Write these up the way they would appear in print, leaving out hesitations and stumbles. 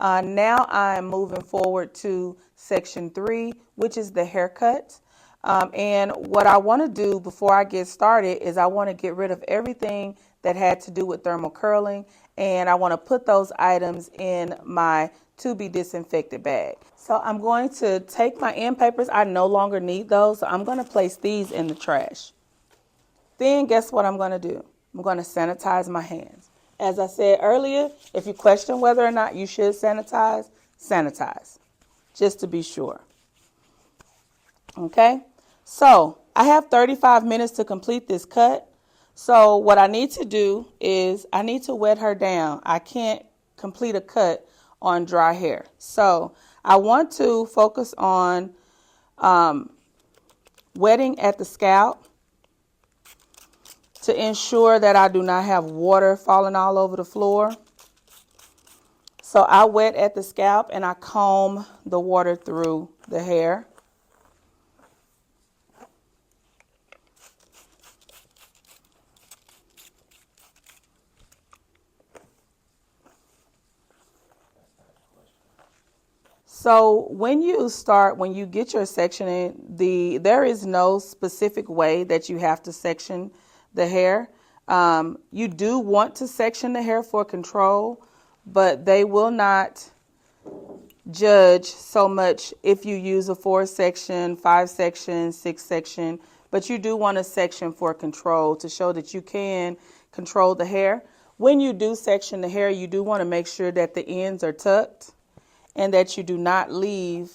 Now I'm moving forward to section 3, which is the haircut. And what I want to do before I get started is I want to get rid of everything that had to do with thermal curling, and I want to put those items in my to be disinfected bag. So I'm going to take my end papers. I no longer need those, so I'm going to place these in the trash. Then guess what I'm going to do? I'm going to sanitize my hands. As I said earlier, if you question whether or not you should sanitize, sanitize, just to be sure. Okay, so I have 35 minutes to complete this cut. So what I need to do is I need to wet her down. I can't complete a cut on dry hair. So I want to focus on wetting at the scalp to ensure that I do not have water falling all over the floor. So I wet at the scalp and I comb the water through the hair. So when you get your sectioning, there is no specific way that you have to section the hair. You do want to section the hair for control, but they will not judge so much if you use a 4-section, 5-section, 6-section, but you do want a section for control to show that you can control the hair. When you do section the hair, you do want to make sure that the ends are tucked and that you do not leave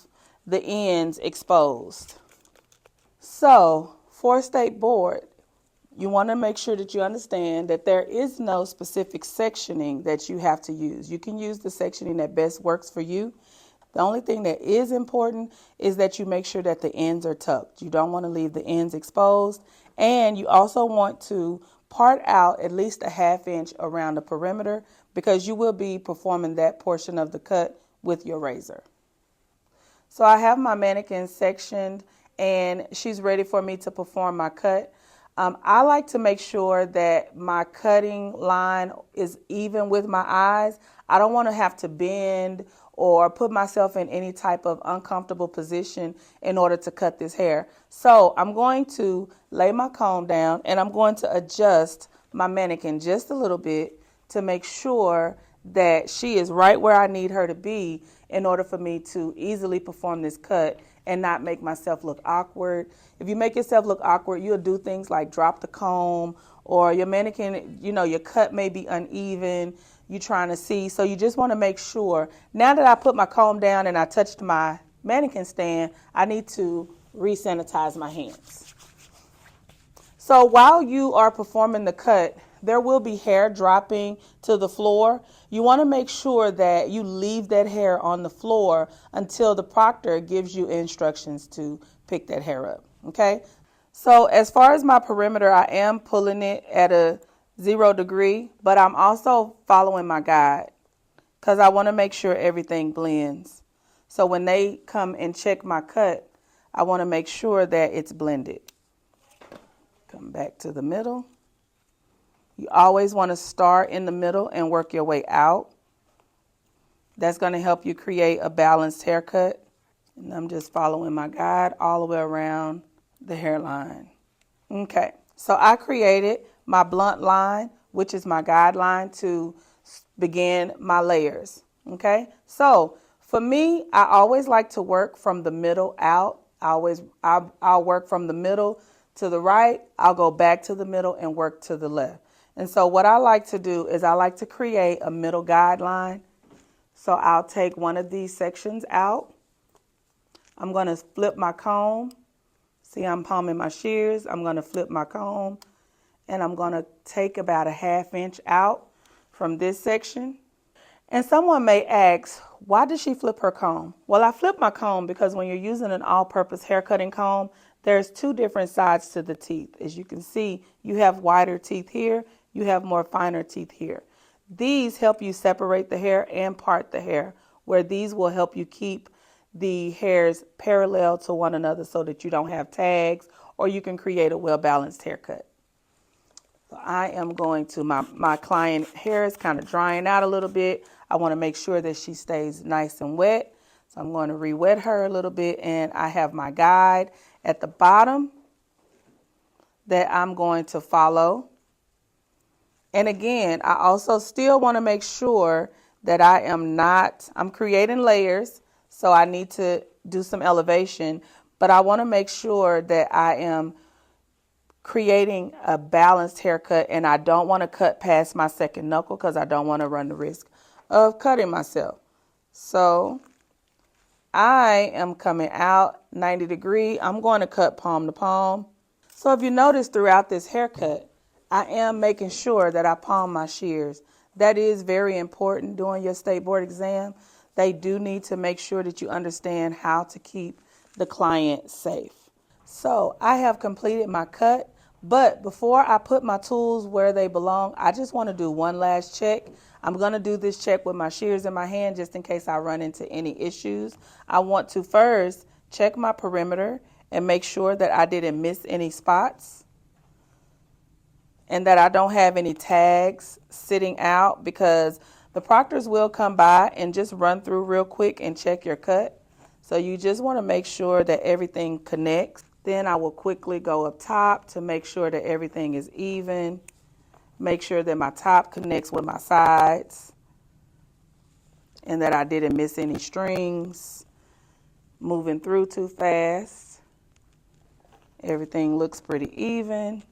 the ends exposed. So for State Board, you want to make sure that you understand that there is no specific sectioning that you have to use. You can use the sectioning that best works for you. The only thing that is important is that you make sure that the ends are tucked. You don't want to leave the ends exposed. And you also want to part out at least a 1/2 inch around the perimeter because you will be performing that portion of the cut with your razor. So I have my mannequin sectioned and she's ready for me to perform my cut. I like to make sure that my cutting line is even with my eyes. I don't want to have to bend or put myself in any type of uncomfortable position in order to cut this hair. So I'm going to lay my comb down and I'm going to adjust my mannequin just a little bit to make sure that she is right where I need her to be in order for me to easily perform this cut and not make myself look awkward. If you make yourself look awkward, you'll do things like drop the comb, or your mannequin, your cut may be uneven, you're trying to see. So you just want to make sure, now that I put my comb down and I touched my mannequin stand, I need to re-sanitize my hands. So while you are performing the cut, there will be hair dropping to the floor. You want to make sure that you leave that hair on the floor until the proctor gives you instructions to pick that hair up. Okay? So as far as my perimeter, I am pulling it at a 0 degree, but I'm also following my guide because I want to make sure everything blends. So when they come and check my cut, I want to make sure that it's blended. Come back to the middle. You always want to start in the middle and work your way out. That's going to help you create a balanced haircut. And I'm just following my guide all the way around the hairline. Okay, so I created my blunt line, which is my guideline to begin my layers. Okay, so for me, I always like to work from the middle out. I'll work from the middle to the right. I'll go back to the middle and work to the left. And so what I like to do is I like to create a middle guideline. So I'll take one of these sections out. I'm going to flip my comb. See, I'm palming my shears. I'm going to flip my comb and I'm going to take about a 1/2 inch out from this section. And someone may ask, why did she flip her comb? Well, I flip my comb because when you're using an all-purpose hair cutting comb, there's 2 different sides to the teeth. As you can see, you have wider teeth here. You have more finer teeth here. These help you separate the hair and part the hair, where these will help you keep the hairs parallel to one another so that you don't have tags, or you can create a well-balanced haircut. So I am going to, my client hair is kind of drying out a little bit. I want to make sure that she stays nice and wet. So I'm going to re-wet her a little bit, and I have my guide at the bottom that I'm going to follow. And again, I also still want to make sure that I'm creating layers, so I need to do some elevation, but I want to make sure that I am creating a balanced haircut, and I don't want to cut past my second knuckle because I don't want to run the risk of cutting myself. So I am coming out 90 degree. I'm going to cut palm to palm. So if you notice throughout this haircut, I am making sure that I palm my shears. That is very important during your state board exam. They do need to make sure that you understand how to keep the client safe. So I have completed my cut, but before I put my tools where they belong, I just want to do one last check. I'm going to do this check with my shears in my hand just in case I run into any issues. I want to first check my perimeter and make sure that I didn't miss any spots and that I don't have any tags sitting out, because the proctors will come by and just run through real quick and check your cut. So you just want to make sure that everything connects. Then I will quickly go up top to make sure that everything is even. Make sure that my top connects with my sides and that I didn't miss any strings moving through too fast. Everything looks pretty even.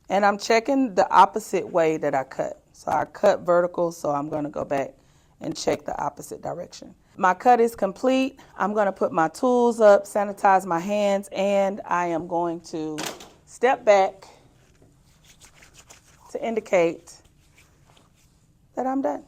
And I'm checking the opposite way that I cut. So I cut vertical, so I'm going to go back and check the opposite direction. My cut is complete. I'm going to put my tools up, sanitize my hands, and I am going to step back to indicate that I'm done.